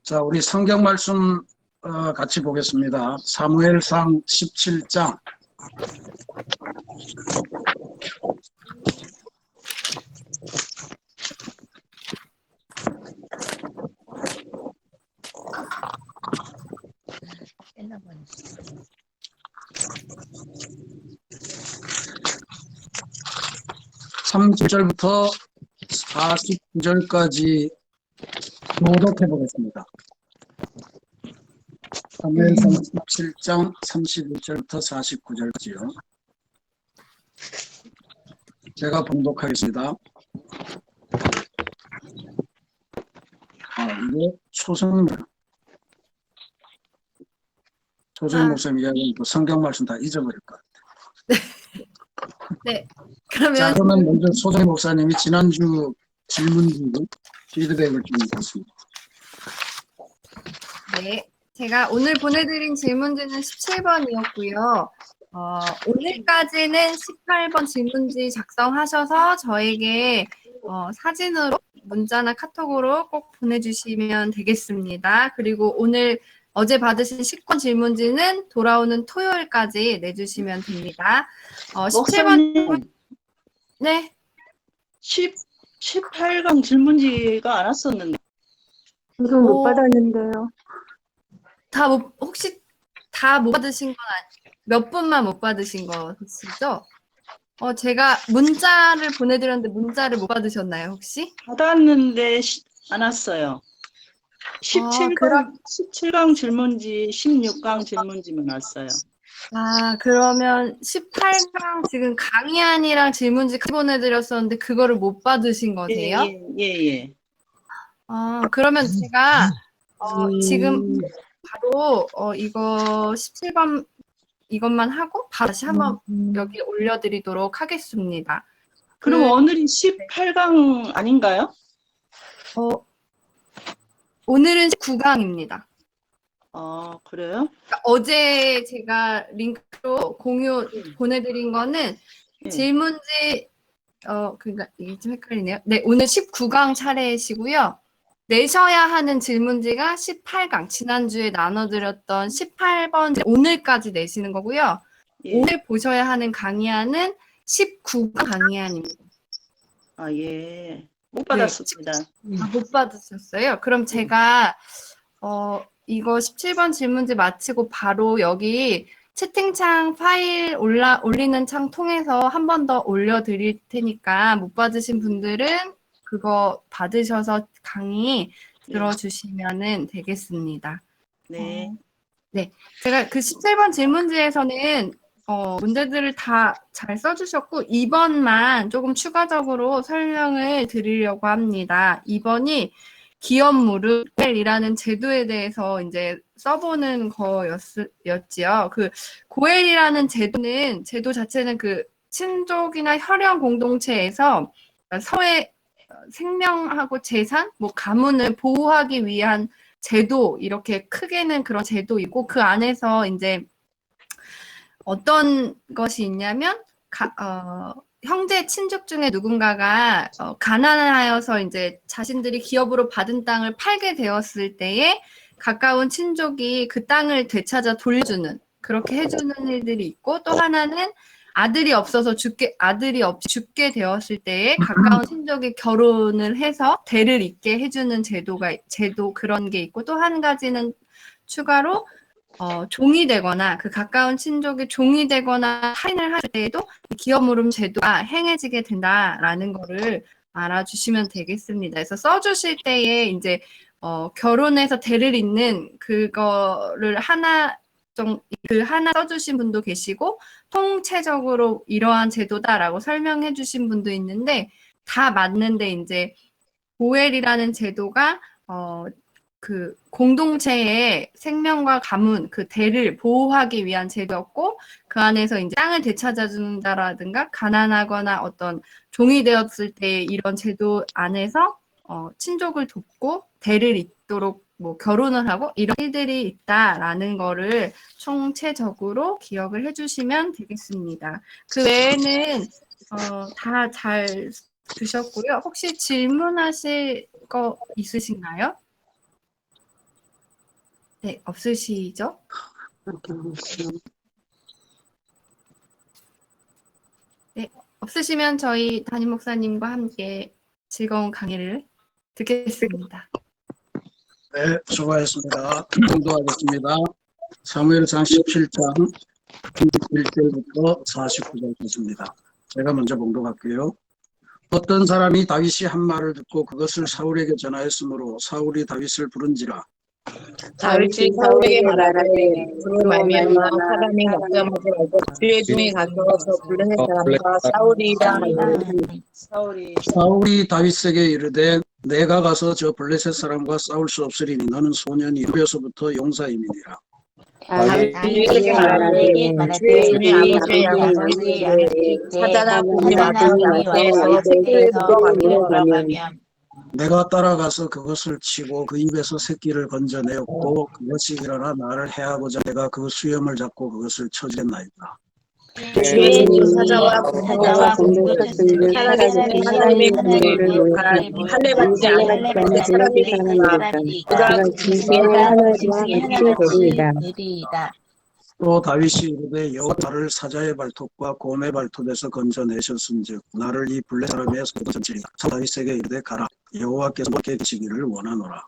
자, 우리 성경 말씀 같이 보겠습니다. 사무엘상 17장. (30절부터) (49절까지) 교독해 보겠습니다. 사무엘상 17장 31절부터 49절까지요. 제가 봉독하겠습니다. 이게 초성입니다. 조정희 목사님 이야기는 또 성경 말씀 다 잊어버릴 것 같아요. 네. 자, 그러면 먼저 조정희 목사님이 지난주 질문지 피드백을 좀 받습니다. 네. 제가 오늘 보내드린 질문지는 17번이었고요. 오늘까지는 18번 질문지 작성하셔서 저에게 사진으로 문자나 카톡으로 꼭 보내주시면 되겠습니다. 그리고 어제 받으신 10권 질문지는 돌아오는 토요일까지 내주시면 됩니다. 17번 네. 18강 질문지가 안 왔었는데. 저도 못 받았는데요. 혹시 다 못 받으신 건 몇 분만 못 받으신 거시죠? 제가 문자를 보내드렸는데 문자를 못 받으셨나요, 혹시? 받았는데 안 왔어요. 17강 질문지, 16강 질문지만 왔어요. 그러면 18강 지금 강의안이랑 질문지 같이 보내드렸었는데 그거를 못 받으신 거세요? 예. 그러면 제가 지금 바로 이거 17번 이것만 하고 다시 한번 여기 올려드리도록 하겠습니다. 그럼 오늘이 18강 아닌가요? 오늘은 19강입니다. 그래요? 그러니까 어제 제가 링크로 공유 보내드린 거는 질문지 그러니까 이게 좀 헷갈리네요. 네, 오늘 19강 차례이시고요. 내셔야 하는 질문지가 18강, 지난주에 나눠드렸던 18번, 오늘까지 내시는 거고요. 오늘 보셔야 하는 강의안은 19강 강의안입니다. 예. 못 받았습니다. 못 받으셨어요? 그럼 제가 이거 17번 질문지 마치고 바로 여기 채팅창 파일 올리는 창 통해서 한 번 더 올려드릴 테니까 못 받으신 분들은 그거 받으셔서 강의 들어주시면 되겠습니다. 네. 네. 제가 그 17번 질문지에서는 문제들을 다 잘 써주셨고 2번만 조금 추가적으로 설명을 드리려고 합니다. 2번이 기업 모델이라는 제도에 대해서 이제 써보는 거였지요. 그 고엘이라는 제도 자체는 그 친족이나 혈연 공동체에서 서로의 생명하고 재산, 가문을 보호하기 위한 제도, 이렇게 크게는 그런 제도이고, 그 안에서 이제 어떤 것이 있냐면, 형제 친족 중에 누군가가 가난하여서 이제 자신들이 기업으로 받은 땅을 팔게 되었을 때에 가까운 친족이 그 땅을 되찾아 돌려주는, 그렇게 해주는 일들이 있고, 또 하나는 아들이 없이 죽게 되었을 때에 가까운 친족이 결혼을 해서 대를 잇게 해주는 제도 그런 게 있고, 또 한 가지는 추가로 종이 되거나 그 가까운 친족이 종이 되거나 할인을 할 때에도 기업 모름 제도가 행해지게 된다라는 거를 알아주시면 되겠습니다. 그래서 써주실 때에 이제 결혼해서 대를 잇는 그거를 하나 써주신 분도 계시고 통체적으로 이러한 제도다라고 설명해 주신 분도 있는데 다 맞는데 이제 고엘이라는 제도가 그 공동체의 생명과 가문, 그 대를 보호하기 위한 제도였고 그 안에서 이제 땅을 되찾아준다라든가 가난하거나 어떤 종이 되었을 때 이런 제도 안에서 친족을 돕고 대를 잇도록 결혼을 하고 이런 일들이 있다라는 거를 총체적으로 기억을 해주시면 되겠습니다. 그 외에는 다 잘 주셨고요. 혹시 질문하실 거 있으신가요? 네, 없으시죠? 네, 없으시면 저희 담임 목사님과 함께 즐거운 강의를 듣겠습니다. 네, 수고하셨습니다. 공도하겠습니다. 사무엘상 17장 1절부터 49절까지입니다. 제가 먼저 봉독할게요. 어떤 사람이 다윗이 한 말을 듣고 그것을 사울에게 전하였으므로 사울이 다윗을 부른지라. 다윗이 사울에게 말하되 그로 말미암아 사람이 걱정하지 말고 주의 종이 가서 저 블레셋 사람과 싸우리라 하니 사울이 다윗에게 이르되 내가 가서 저 블레셋 사람과 싸울 수 없으리니 너는 소년이 어려서부터 용사임이니라. 다윗에게 말하되 주의 종이 아버지의 양을 사자나 곰이 와서 새끼를 들어가면 내가 따라가서 그것을 치고 그 입에서 새끼를 건져내었고 그것이 일어나 나를 해하고자 내가 그 수염을 잡고 그것을 쳐주겠나이다. 주의 종 사자와 공격했으니 하나님의 군대를 할례받지 않은 사람들이 그가 중심에 하나님과 되리이다. 또 다윗이 이르되 여호와 나를 사자의 발톱과 곰의 발톱에서 건져내셨은즉 나를 이 블레 사람의 손에서 건지리라. 다윗에게 이르되 가라 여호와께서 너에게 계시기를 원하노라.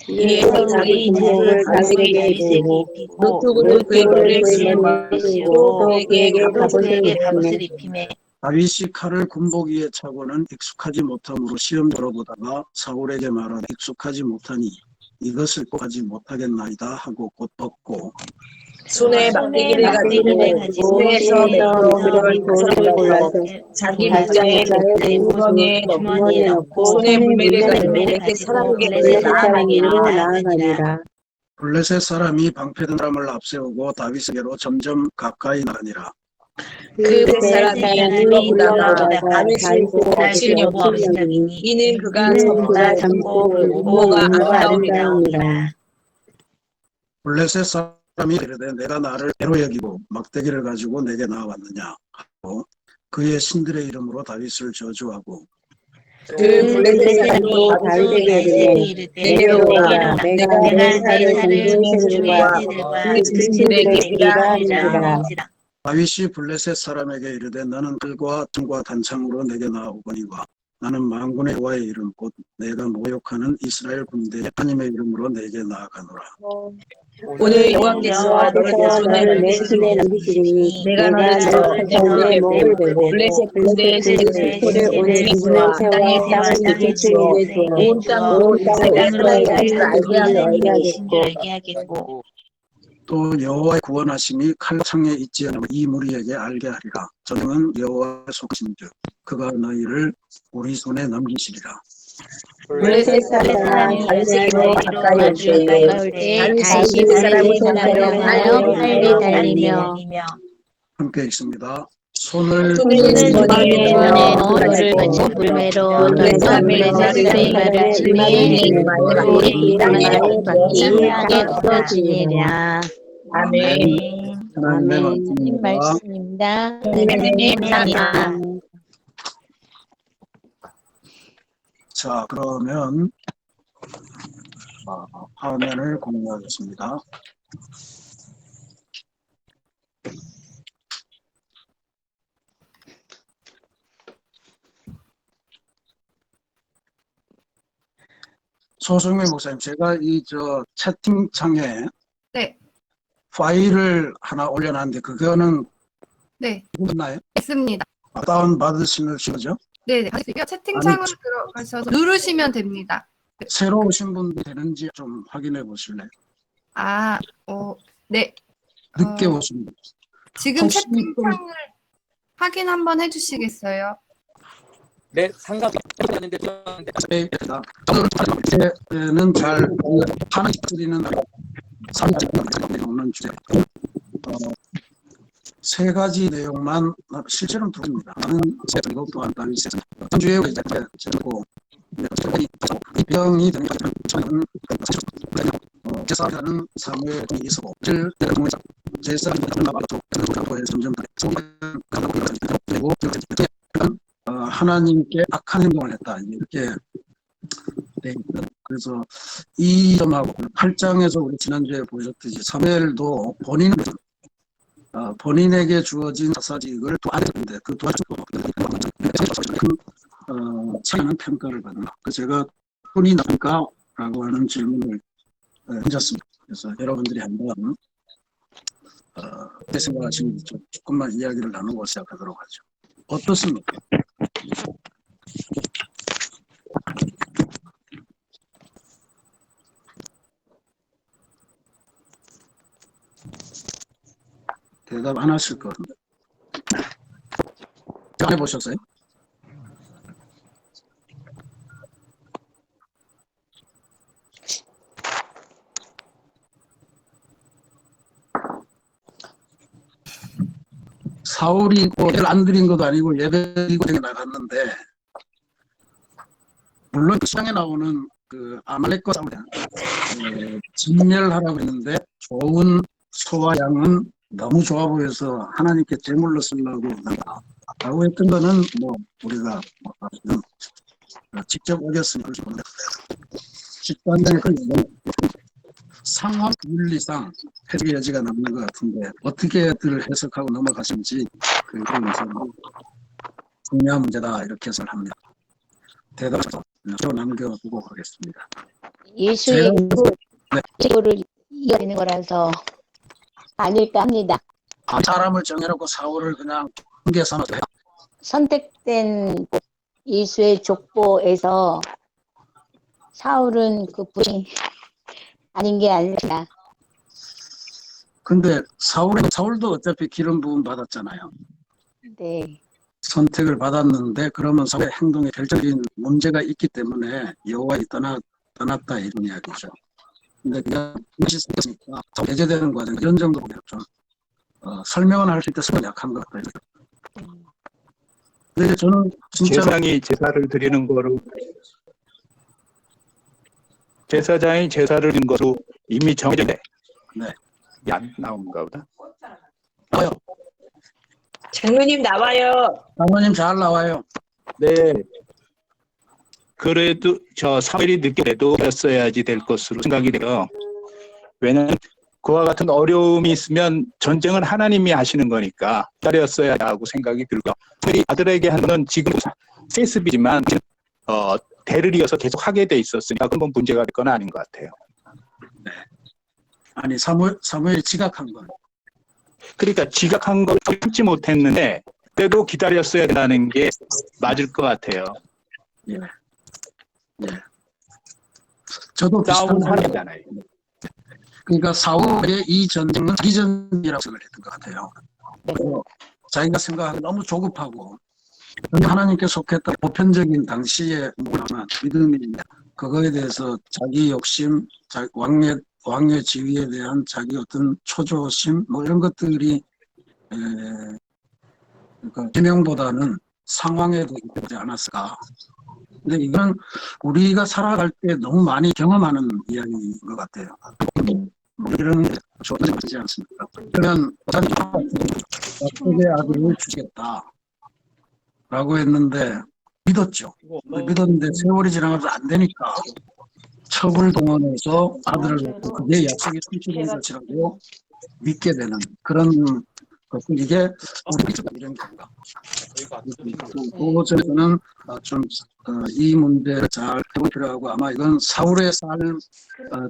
이에 자기 군복을 다윗에게 입히고 노트구도 그의 머리에 씌우고 그에게 갑옷을 입히매 다윗이 칼을 군복 위에 차고는 익숙하지 못함으로 시험 들어보다가 사울에게 말하되 익숙하지 못하니 이것을 꼭 하지 못하겠나이다 하고 곧 벗고 손에 막대기를 가지고 손에서 그를 골라서 자기 목자의 주머니에 넣고 손에 물매를 가지고 블레셋 사람에게 나아가니라. 블레셋 사람이 방패든 사람을 앞세우고 다윗에게로 점점 가까이 나가니라. 그 블레셋 사람이 물러가다가 다윗을 다시 여부 없으니 이는 그가 젊고 모가 아름다움이라. 블레셋 사람이 이르되 내가 나를 애로 여기고 막대기를 가지고 내게 나와왔느냐 하고 그의 신들의 이름으로 다윗을 저주하고 그 블레셋 사람이 다윗에게 이르되 내게로 오라 내가 내 살을 중에 새들과 짐승들에게 이르라. 다윗이 블레셋 사람에게 이르되 너는 칼과 창과 단창으로 내게 나아오거니와 나는 만군의 여호와의 이름 곧 내가 모욕하는 이스라엘 군대의 하나님의 이름으로 내게 나아가노라. 오늘 여호와께서 너를 내 손에 넘기시리니 내가 너를 잡을 목을 베고 블레셋 군대의 세를 오늘 문을 땅에 세워 온 땅으로 이스라엘의 알게 하겠고 또 여호와의 구원하심이 칼창에 있지 않으면 이 무리에게 알게 하리라. 저는 여호와의 속신즉 그가 너희를 우리 손에 넘기시리라. 블레셋 사람이 다윗에게로 가까이 올 때 다윗이 사람이 달려가며 빨리 달리며 함께 읽습니다. 손을 주머니에 넣어 돌을 거친 불매로 던져 블레셋의 말을 치매 우리 땅에 박히게 부서지니라. 아멘. 하나님의 말씀입니다. 하나님의 감사합니다. 자, 그러면 화면을 공유하겠습니다. 소승민 목사님, 제가 채팅창에 네, 파일을 하나 올려놨는데 그거는 네, 있나요? 있습니다. 다운 받으시면 거죠? 네, 채팅창으로 들어가셔서 누르시면 됩니다. 새로 오신 분들 되는지 좀 확인해 보실래요? 네. 늦게 오신 분. 지금 채팅창을 확인 한번 해주시겠어요? 네, 상관이 없는데 는 잘 하는 드리는 오는 주제. 세 가지 내용만 실제로는 두 개입니다. 나는 이것 또한 다윗의 주의 제고 병이 되는 저는 제사하는 사무엘이 있었고 제사하는 나바도 점점 그리고 하나님께 악한 행동을 했다 이렇게 돼 있는 그래서 이 점하고 8장에서 우리 지난주에 보셨듯이 사무엘도 본인에게 주어진 사사직을 도와줬는데 그 도와줬고 차이는 평가를 받는 그 제가 본인 평가라고 하는 질문을 던졌습니다. 그래서 여러분들이 한번 어떻게 생각하시는지 조금만 이야기를 나누고 시작하도록 하죠. 어떻습니까? 대답 안 하실 것 같은데. 안 해보셨어요? 사울이 예배를 안 드린 것도 아니고 예배드리고 나갔는데 물론 시장에 나오는 그 아말렉과 싸울 때 진멸하라고 했는데 좋은 소와 양은 너무 좋아 보여서 하나님께 제물로 쓰려고 라고 했던 거는 뭐 우리가 직접 어겼으면 그렇지 못했는데 집단장의 그 상황 윤리상 해석의 여지가 남는 것 같은데 어떻게들 해석하고 넘어가신지 그건 중요한 문제다 이렇게 해석을 합니다. 대답을 남겨두고 가겠습니다. 예수의 기도를 이어내는 거라서 아닐까 합니다. 사람을 정해놓고 사울을 그냥 핑계 삼아서 선택된 예수의 족보에서 사울은 그 분이 아닌 게 아니라. 근데 사울도 어차피 기름 부음 받았잖아요. 네. 선택을 받았는데 그러면 사울의 행동에 결정적인 문제가 있기 때문에 여호와이 떠났다 이런 이야기죠. 근데 그냥 있으니까 배제되는 과정 이런 정도로 좀 설명은 할 수 있다 수가 약한 것 같아요. 근데 저는 진짜 제사장이 제사를 드리는 거로 이미 정해졌네. 네. 안 나온가 보다. 나와요. 장로님 나와요. 장로님 잘 나와요. 네. 그래도 저 사무엘이 늦게라도 했어야지 될 것으로 생각이 돼요. 왜냐하면 그와 같은 어려움이 있으면 전쟁은 하나님이 하시는 거니까 기다렸어야 하고 생각이 들고요. 특히 아들에게 하는 지금 세습이지만 대를 이어서 계속 하게 돼 있었으니까 그건 문제가 될 건 아닌 것 같아요. 네. 아니 사무엘이 지각한 건. 그러니까 지각한 걸 참지 못했는데 그래도 기다렸어야 된다는 게 맞을 것 같아요. 예. 예. 저도 싸움은 비슷한 하잖아요. 그러니까 사울의 이 전쟁은 자기 전쟁이라고 생각을 했던 것 같아요. 그래서 자기가 생각하기 너무 조급하고 하나님께 속했던 보편적인 당시의 믿음이 그거에 대해서 자기 욕심, 왕의 지위에 대한 자기 어떤 초조심 뭐 이런 것들이 그러니까 지명보다는 상황에 되지 않았을까. 근데 이건 우리가 살아갈 때 너무 많이 경험하는 이야기인 것 같아요. 이런 게 좋지 않습니까? 그러면 야곱의 아들을 주겠다 라고 했는데 믿었죠. 믿었는데 세월이 지나가서 안 되니까 첩을 동원해서 아들을 낳고 그게 약속이 성취된 것이라고 믿게 되는 그런 것은 이게 우리 이런 건가. 그것에서는 좀 이 문제를 잘 해볼 필요하고 아마 이건 사울의 삶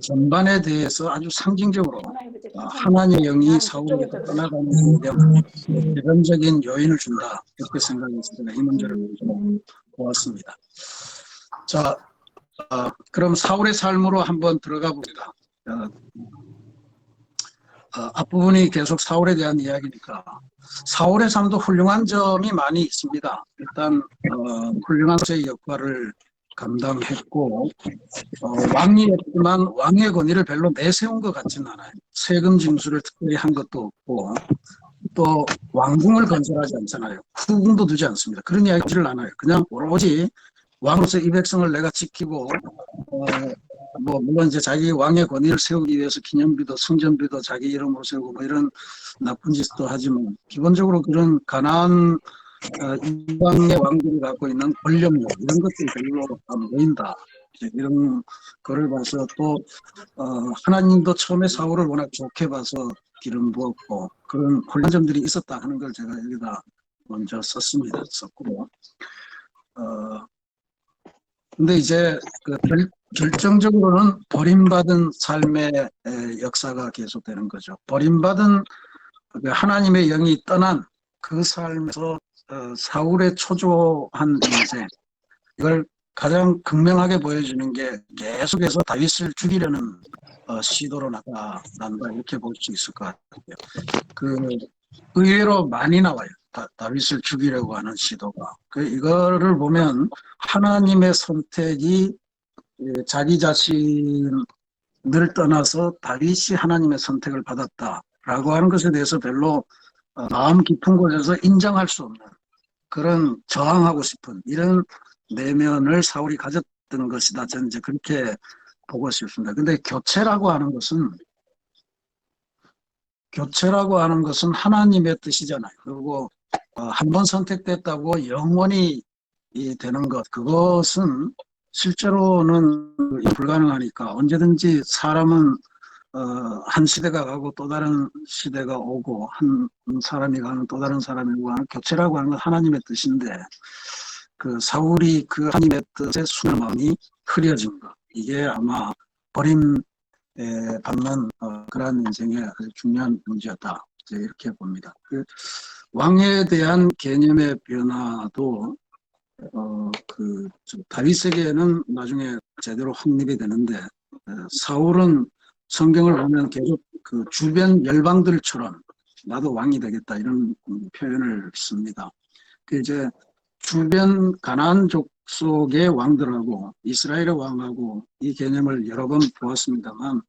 전반에 대해서 아주 상징적으로 하나님의 영이 사울에게 떠나가는 대변적인 요인을 준다 이렇게 생각했을 때 이 문제를 좀 보았습니다. 자, 그럼 사울의 삶으로 한번 들어가 봅니다. 앞부분이 계속 사울에 대한 이야기니까 사울의 삶도 훌륭한 점이 많이 있습니다. 일단 훌륭한 의 역할을 감당했고 왕이었지만 왕의 권위를 별로 내세운 것 같지는 않아요. 세금 징수를 특별히 한 것도 없고 또 왕궁을 건설하지 않잖아요. 후궁도 두지 않습니다. 그런 이야기를 안 해요. 그냥 오로지 왕으로서 이 백성을 내가 지키고 뭐 물론 이제 자기 왕의 권위를 세우기 위해서 기념비도 성전비도 자기 이름으로 세우고 뭐 이런 나쁜 짓도 하지만 기본적으로 그런 가나안 이방의 왕들이 갖고 있는 권력력 이런 것들이 별로 안 보인다 이제 이런 거를 봐서 또 하나님도 처음에 사울을 워낙 좋게 봐서 기름 부었고 그런 혼란 점들이 있었다 하는 걸 제가 여기다 먼저 썼고 근데 이제 그 결정적으로는 버림받은 삶의 역사가 계속되는 거죠. 버림받은 그 하나님의 영이 떠난 그 삶에서 사울의 초조한 인생, 이걸 가장 극명하게 보여주는 게 계속해서 다윗을 죽이려는 시도로 나타난다 이렇게 볼 수 있을 것 같아요. 그 의외로 많이 나와요. 다윗을 죽이려고 하는 시도가. 이거를 보면 하나님의 선택이 자기 자신을 떠나서 다윗이 하나님의 선택을 받았다라고 하는 것에 대해서 별로 마음 깊은 곳에서 인정할 수 없는 그런 저항하고 싶은 이런 내면을 사울이 가졌던 것이다. 저는 이제 그렇게 보고 싶습니다. 근데 교체라고 하는 것은 하나님의 뜻이잖아요. 그리고 한 번 선택됐다고 영원히 되는 것, 그것은 실제로는 불가능하니까 언제든지 사람은 한 시대가 가고 또 다른 시대가 오고 한 사람이 가는 또 다른 사람이 오고 하는 교체라고 하는 건 하나님의 뜻인데 그 사울이 그 하나님의 뜻에 순한 마음이 흐려진 것, 이게 아마 버림 받는 그러한 인생의 아주 중요한 문제였다. 이렇게 봅니다. 그 왕에 대한 개념의 변화도 그 다윗에게는 나중에 제대로 확립이 되는데 사울은 성경을 보면 계속 그 주변 열방들처럼 나도 왕이 되겠다 이런 표현을 씁니다. 그 이제 주변 가나안 족속의 왕들하고 이스라엘의 왕하고 이 개념을 여러 번 보았습니다만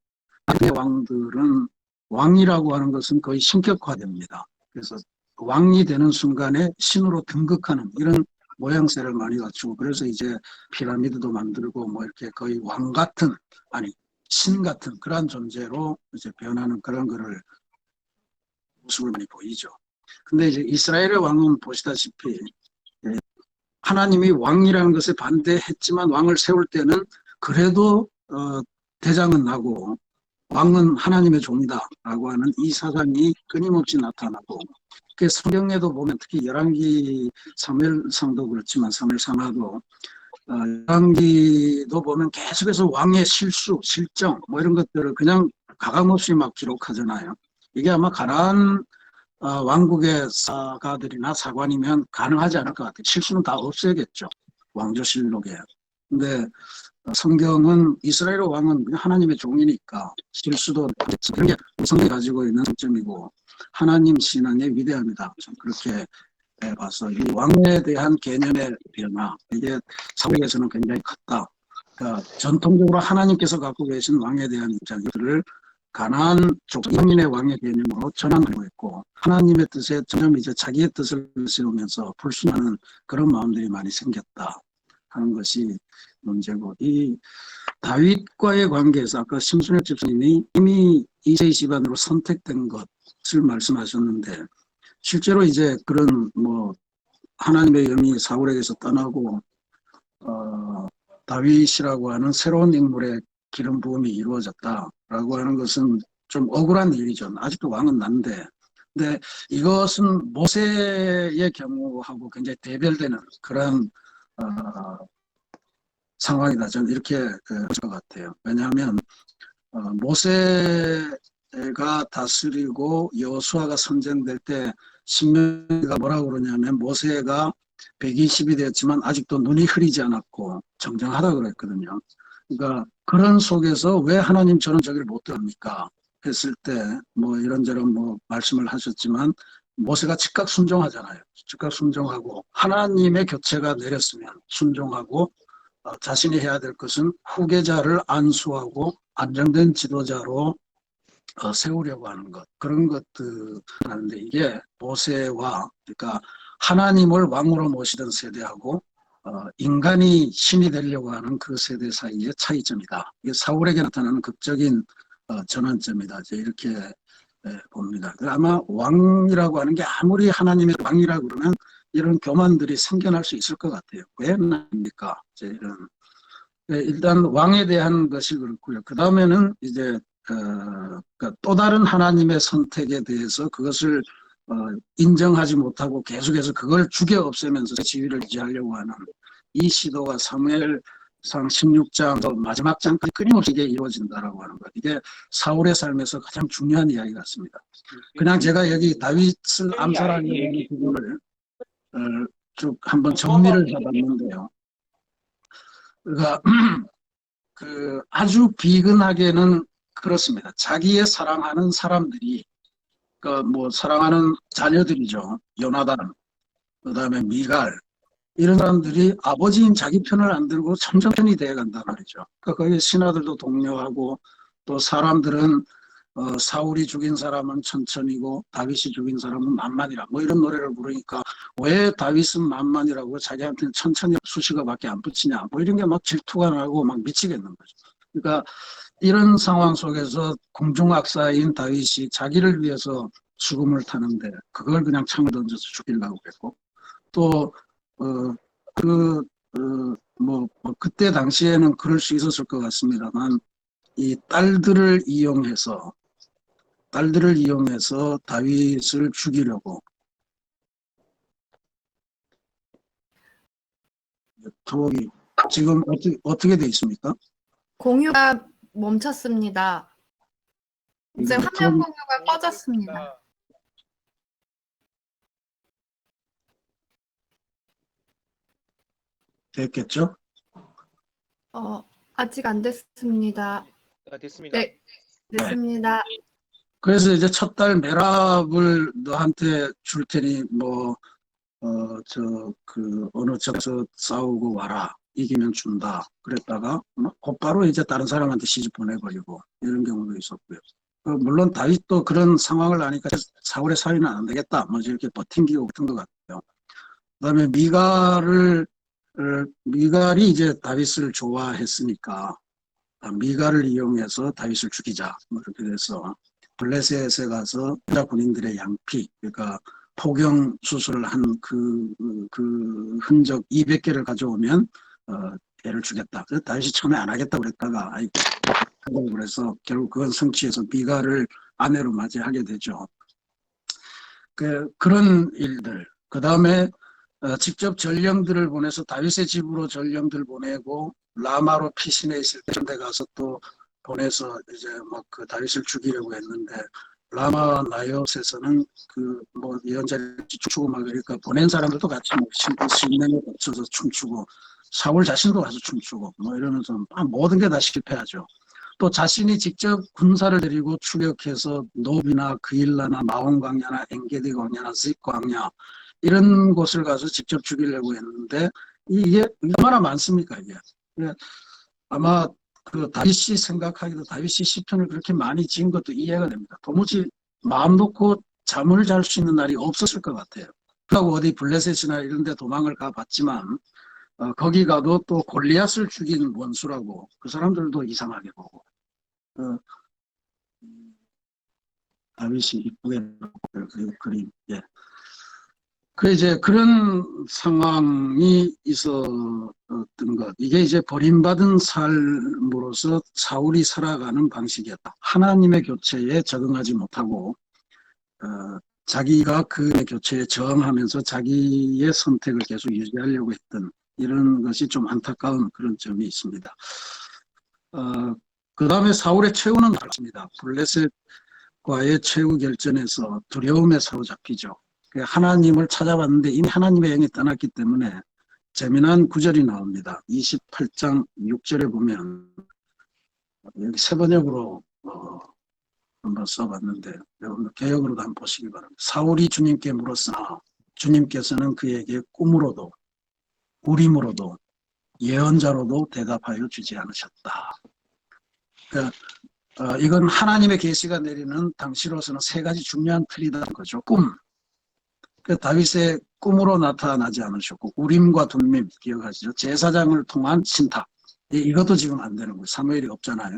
그 왕들은 왕이라고 하는 것은 거의 신격화됩니다. 그래서 왕이 되는 순간에 신으로 등극하는 이런 모양새를 많이 갖추고 그래서 이제 피라미드도 만들고 뭐 이렇게 거의 왕 같은 아니 신 같은 그러한 존재로 이제 변하는 그런 거를 모습을 많이 보이죠. 근데 이제 이스라엘의 왕은 보시다시피 하나님이 왕이라는 것에 반대했지만 왕을 세울 때는 그래도 대장은 나고 왕은 하나님의 종이다라고 하는 이 사상이 끊임없이 나타나고 그 성경에도 보면 특히 열왕기 사무엘상도 그렇지만 사무엘상하도 열왕기도 보면 계속해서 왕의 실수, 실정 뭐 이런 것들을 그냥 가감없이 막 기록하잖아요. 이게 아마 가나안 왕국의 사가들이나 사관이면 가능하지 않을 것 같아요. 실수는 다 없애겠죠. 왕조실록에. 근데 성경은 이스라엘 왕은 하나님의 종이니까 실수도 그런 게 성경이 가지고 있는 장점이고 하나님 신앙의 위대함이다. 좀 그렇게 봐서 이 왕에 대한 개념의 변화 이게 사회에서는 굉장히 컸다. 그러니까 전통적으로 하나님께서 갖고 계신 왕에 대한 입장들을 가나안 족 이방인의 왕의 개념으로 전환하고 있고 하나님의 뜻에 점점 이제 자기의 뜻을 세우면서 불순하는 그런 마음들이 많이 생겼다 하는 것이 문제고 이 다윗과의 관계에서 아까 심순혁 집사님이 이미 이세의 집안으로 선택된 것을 말씀하셨는데 실제로 이제 그런 뭐 하나님의 영이 사울에게서 떠나고 다윗이라고 하는 새로운 인물의 기름 부음이 이루어졌다라고 하는 것은 좀 억울한 일이죠. 아직도 왕은 난데. 근데 이것은 모세의 경우하고 굉장히 대별되는 그런 상황이다. 저는 이렇게 볼 것 같아요. 왜냐하면 모세가 다스리고 여호수아가 선정될 때 신명기가 뭐라고 그러냐면 모세가 120이 되었지만 아직도 눈이 흐리지 않았고 정정하다고 그랬거든요. 그러니까 그런 속에서 왜 하나님 저는 저기를 못 들합니까? 했을 때 뭐 이런저런 뭐 말씀을 하셨지만 모세가 즉각 순종하잖아요. 즉각 순종하고 하나님의 교체가 내렸으면 순종하고 자신이 해야 될 것은 후계자를 안수하고 안정된 지도자로 세우려고 하는 것 그런 것들 하는데 이게 모세와 그러니까 하나님을 왕으로 모시던 세대하고 인간이 신이 되려고 하는 그 세대 사이의 차이점이다. 이게 사울에게 나타나는 극적인 전환점이다. 이렇게 봅니다. 아마 왕이라고 하는 게 아무리 하나님의 왕이라고 그러면 이런 교만들이 생겨날 수 있을 것 같아요. 왜 나입니까? 이런 일단 왕에 대한 것이 그렇고요. 그 다음에는 이제 그러니까 또 다른 하나님의 선택에 대해서 그것을 인정하지 못하고 계속해서 그걸 죽여 없애면서 지위를 유지하려고 하는 이 시도가 사무엘상 16장 마지막 장까지 끊임없이 이게 이루어진다라고 하는 것. 이게 사울의 삶에서 가장 중요한 이야기 같습니다. 그냥 제가 여기 다윗을 암살하는 부분을 쭉 한번 정리를 해봤는데요. 그러니까 아주 비근하게는 그렇습니다. 자기의 사랑하는 사람들이 뭐 사랑하는 자녀들이죠. 요나단, 그다음에 미갈 이런 사람들이 아버지인 자기 편을 안 들고 점점 편이 되어 간단 말이죠. 그러니까 거기에 신하들도 동료하고 또 사람들은 사울이 죽인 사람은 천천히고 다윗이 죽인 사람은 만만이라 뭐 이런 노래를 부르니까 왜 다윗은 만만이라고 자기한테는 천천히 수식어밖에 안 붙이냐 뭐 이런 게 막 질투가 나고 막 미치겠는 거죠. 그러니까 이런 상황 속에서 공중악사인 다윗이 자기를 위해서 죽음을 타는데 그걸 그냥 창을 던져서 죽이려고 했고 또 그때 당시에는 그럴 수 있었을 것 같습니다만 이 딸들을 이용해서 다윗을 죽이려고 투옥이 지금 어떻게 돼 있습니까? 공유가 멈췄습니다. 이제 네, 화면 공유가 꺼졌습니다. 됐겠죠? 아직 안 됐습니다. 됐습니다. 네, 됐습니다. 그래서 이제 첫 딸 메랍을 너한테 줄 테니 어느 쪽에서 싸우고 와라. 이기면 준다. 그랬다가 곧바로 이제 다른 사람한테 시집 보내버리고 이런 경우도 있었고요. 물론 다윗도 그런 상황을 아니까 사울의 살인은 안 되겠다. 뭐 이렇게 버틴기고 같은 것 같아요. 그다음에 미갈이 이제 다윗을 좋아했으니까 미갈을 이용해서 다윗을 죽이자. 뭐 이렇게 돼서 블레셋에 가서 유다 군인들의 양피, 그러니까 포경 수술을 한 그 흔적 200개를 가져오면 애를 주겠다. 그래서 다윗이 처음에 안 하겠다고 그랬다가 그래서 결국 그건 성취해서 미갈을 아내로 맞이하게 되죠. 그런 일들. 그 다음에 직접 전령들을 보내서 다윗의 집으로 전령들 보내고 라마로 피신해 있을 때 데 가서 또 보내서 이제 그 다윗을 죽이려고 했는데 라마 나요스에서는 예언자를 춤추고 막 그러니까 보낸 사람들도 같이 신명에 맞춰서 춤추고 사울 자신도 가서 춤추고 뭐 이러면서 모든 게 다 실패하죠. 또 자신이 직접 군사를 데리고 추격해서 노비나 그일라나 마온 광야나 엔게디 광야나 식 광야 이런 곳을 가서 직접 죽이려고 했는데 이게 얼마나 많습니까 이게. 아마 다윗이 생각하기도 다윗이 시편을 그렇게 많이 지은 것도 이해가 됩니다. 도무지 마음 놓고 잠을 잘 수 있는 날이 없었을 것 같아요. 그리고 어디 블레셋이나 이런 데 도망을 가봤지만 거기 가도 또 골리앗을 죽인 원수라고 그 사람들도 이상하게 보고 다윗이 이쁘게 그림. 예. 이제 그런 상황이 있었던 것. 이게 이제 버림받은 삶으로서 사울이 살아가는 방식이었다. 하나님의 교체에 적응하지 못하고, 자기가 그 교체에 저항하면서 자기의 선택을 계속 유지하려고 했던 이런 것이 좀 안타까운 그런 점이 있습니다. 그 다음에 사울의 최후는 다릅니다. 블레셋과의 최후 결전에서 두려움에 사로잡히죠. 하나님을 찾아봤는데 이미 하나님의 영이 떠났기 때문에 재미난 구절이 나옵니다. 28장 6절에 보면 여기 새 번역으로 한번 써봤는데 개역으로도 한번 보시기 바랍니다. 사울이 주님께 물었으나 주님께서는 그에게 꿈으로도 우림으로도 예언자로도 대답하여 주지 않으셨다. 이건 하나님의 계시가 내리는 당시로서는 세 가지 중요한 틀이라는 거죠. 꿈. 다윗의 꿈으로 나타나지 않으셨고 우림과 둠밈 기억하시죠? 제사장을 통한 신탁. 이것도 지금 안 되는 거예요. 사무엘이 없잖아요.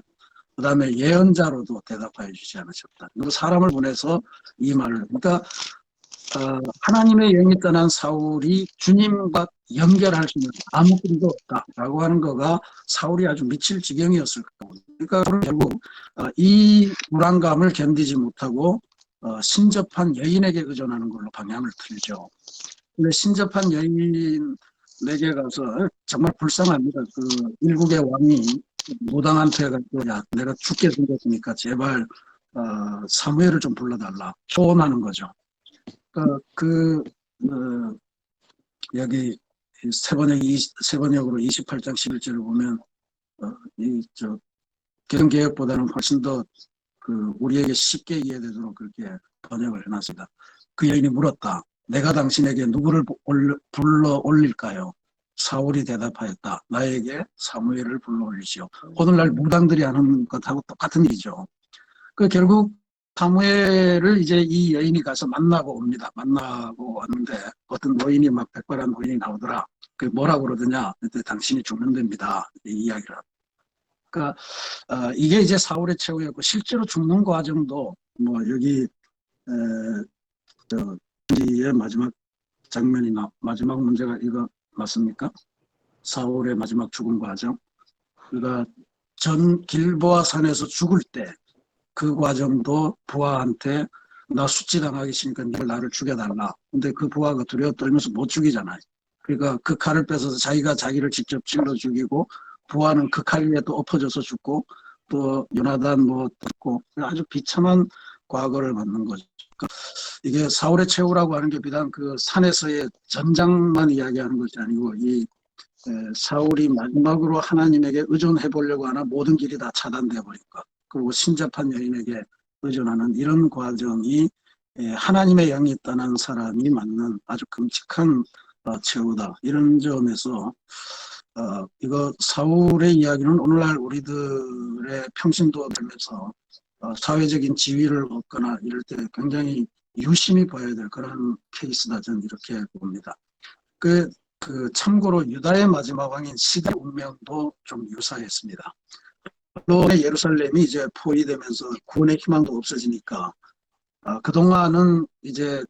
그 다음에 예언자로도 대답하여 주지 않으셨다. 사람을 보내서 이 말을 그러니까 하나님의 영이 떠난 사울이 주님과 연결할 수 있는 아무 길도 없다라고 하는 거가 사울이 아주 미칠 지경이었을 거고, 그러니까 결국 이 불안감을 견디지 못하고 신접한 여인에게 의존하는 걸로 방향을 틀죠. 근데 신접한 여인에게 가서 정말 불쌍합니다. 그 일국의 왕이 무당한테 가서 야, 내가 죽게 생겼으니까 제발 사무엘을 좀 불러달라 초원하는 거죠. 여기 세번역으로 28장 11절을 보면 개정개혁보다는 훨씬 더 우리에게 쉽게 이해되도록 그렇게 번역을 해놨습니다. 그 여인이 물었다. 내가 당신에게 누구를 불러 올릴까요? 사울이 대답하였다. 나에게 사무엘을 불러 올리시오. 오늘날 무당들이 하는 것하고 똑같은 일이죠. 결국 사무엘을 이제 이 여인이 가서 만나고 옵니다. 만나고 왔는데 어떤 노인이 막 백발한 노인이 나오더라. 그 뭐라고 그러더냐? 그때 당신이 죽는 됩니다. 이 이야기를 합니다. 그러니까 이게 이제 사울의 최후였고 실제로 죽는 과정도 뭐 여기 의 마지막 장면이 마지막 문제가 이거 맞습니까? 사울의 마지막 죽음 과정. 그러니까 전 길보아 산에서 죽을 때 그 과정도 부하한테 나 수치당하기 싫으니까 나를 죽여달라. 근데 그 부하가 두려워 떨면서 못 죽이잖아요. 그러니까 그 칼을 뺏어서 자기가 자기를 직접 찔러 죽이고 부하는 그 칼 위에 또 엎어져서 죽고 또 요나단 뭐 듣고 아주 비참한 과거를 맞는 거죠. 이게 사울의 최후라고 하는 게 비단 그 산에서의 전장만 이야기하는 것이 아니고 이 사울이 마지막으로 하나님에게 의존해 보려고 하나 모든 길이 다 차단돼 버리니까 그리고 신접한 여인에게 의존하는 이런 과정이 하나님의 영이 떠난 사람이 맞는 아주 끔찍한 최후다. 이런 점에서 이거 사울의 이야기는 오늘날 우리들의 평신도가 되면서 사회적인 지위를 얻거나 이럴 때 굉장히 유심히 봐야 될 그런 케이스다. 저는 이렇게 봅니다. 참고로 유다의 마지막 왕인 시드의 운명도 좀 유사했습니다. 물론 예루살렘이 이제 포위되면서 구원의 희망도 없어지니까 그동안은 이제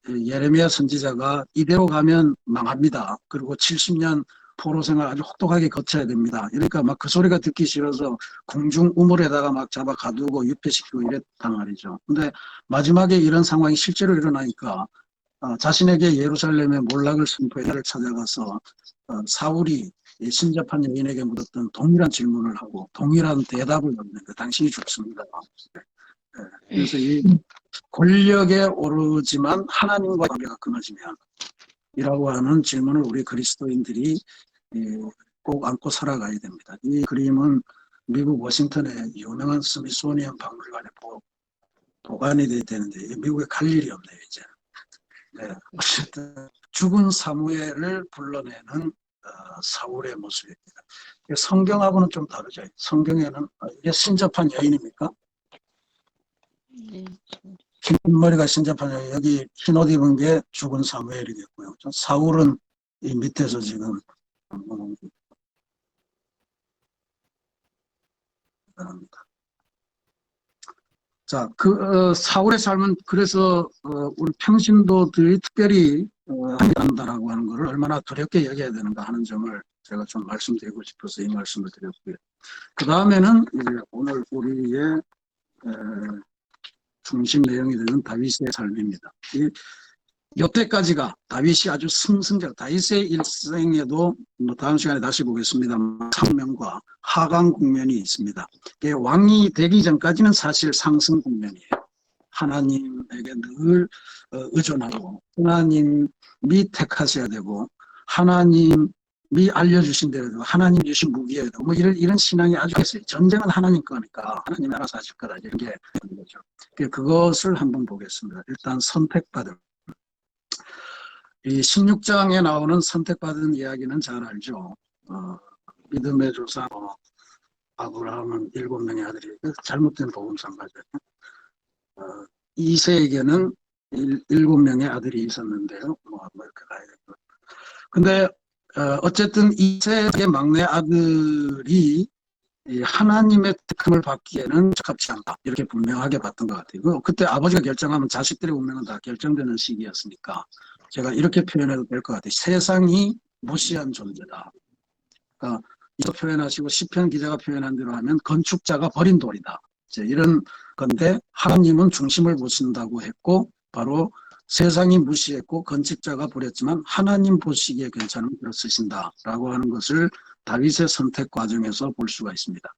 예레미야 선지자가 이대로 가면 망합니다. 그리고 70년 포로 생활 아주 혹독하게 거쳐야 됩니다. 그러니까 막 그 소리가 듣기 싫어서 궁중 우물에다가 막 잡아 가두고 유폐시키고 이랬단 말이죠. 근데 마지막에 이런 상황이 실제로 일어나니까 자신에게 예루살렘의 몰락을 선포해를 찾아가서 사울이 신접한 여인에게 물었던 동일한 질문을 하고 동일한 대답을 얻는 거 당신이 죽습니다. 그래서 이 권력에 오르지만 하나님과 관계가 끊어지면 이라고 하는 질문을 우리 그리스도인들이 꼭 안고 살아가야 됩니다. 이 그림은 미국 워싱턴의 유명한 스미소니언 박물관에 보관이 돼야 되는데 미국에 갈 일이 없네요 이제. 어쨌든 죽은 사무엘을 불러내는 사울의 모습입니다. 성경하고는 좀 다르죠. 성경에는 이게 신접한 여인입니까? 네. 흰 머리가 신접한 여인, 여기 흰 옷 입은 게 죽은 사무엘이겠고요. 사울은 이 밑에서 지금 자, 사울의 삶은 그래서 우리 평신도들이 특별히 한다라고 하는 것을 얼마나 두렵게 여겨야 되는가 하는 점을 제가 좀 말씀드리고 싶어서 이 말씀을 드렸고요. 그 다음에는 이제 오늘 우리의 중심 내용이 되는 다윗의 삶입니다. 이때까지가 다윗이 아주 승승장, 다윗의 일생에도 뭐 다음 시간에 다시 보겠습니다만 상명과 하강 국면이 있습니다. 왕이 되기 전까지는 사실 상승 국면이에요. 하나님에게 늘 의존하고 하나님이 택하셔야 되고 하나님이 알려주신 대로 하나님 주신 무기여야 되고 뭐 이런 신앙이 아주 있어요. 전쟁은 하나님 거니까 하나님이 알아서 하실 거다 이런 게 있는 거죠. 그것을 한번 보겠습니다. 일단 선택받은 이 16장에 나오는 선택받은 이야기는 잘 알죠. 믿음의 조상 아브라함은 7명의 아들이 잘못된 복음상 가죠. 이세에게는 7명의 아들이 있었는데요. 뭐 이렇게 가야 되고. 근데 어쨌든 이세의 막내 아들이 이 하나님의 택함을 받기에는 적합치 않다. 이렇게 분명하게 봤던 것 같아요. 그때 아버지가 결정하면 자식들의 운명은 다 결정되는 시기였으니까 제가 이렇게 표현해도 될 것 같아요. 세상이 무시한 존재다. 그러니까 이거 표현하시고 시편 기자가 표현한 대로 하면 건축자가 버린 돌이다. 이제 이런 건데 하나님은 중심을 보신다고 했고 바로 세상이 무시했고 건축자가 버렸지만 하나님 보시기에 괜찮으면 그렇 쓰신다라고 하는 것을 다윗의 선택 과정에서 볼 수가 있습니다.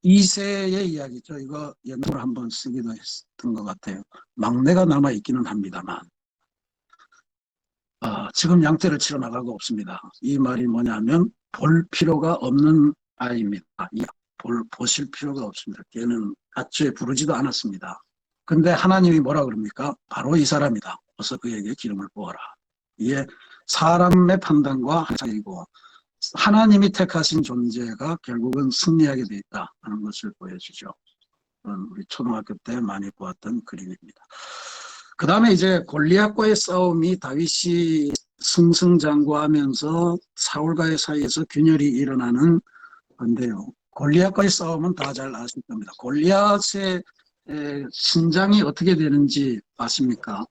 이세의 이야기죠. 이거 옛날에 한번 쓰기도 했던 것 같아요. 막내가 남아있기는 합니다만 지금 양떼를 치러 나가고 없습니다. 이 말이 뭐냐면 볼 필요가 없는 아이입니다. 보실 필요가 없습니다. 걔는 아초에 부르지도 않았습니다. 근데 하나님이 뭐라 그럽니까? 바로 이 사람이다. 어서 그에게 기름을 부어라. 이게 사람의 판단과 차이고 하나님이 택하신 존재가 결국은 승리하게 돼 있다 하는 것을 보여주죠. 우리 초등학교 때 많이 보았던 그림입니다. 그 다음에 이제 골리앗과의 싸움이 다윗이 승승장구하면서 사울과의 사이에서 균열이 일어나는 건데요. 골리앗과의 싸움은 다 잘 아실 겁니다. 골리앗의 신장이 어떻게 되는지 아십니까?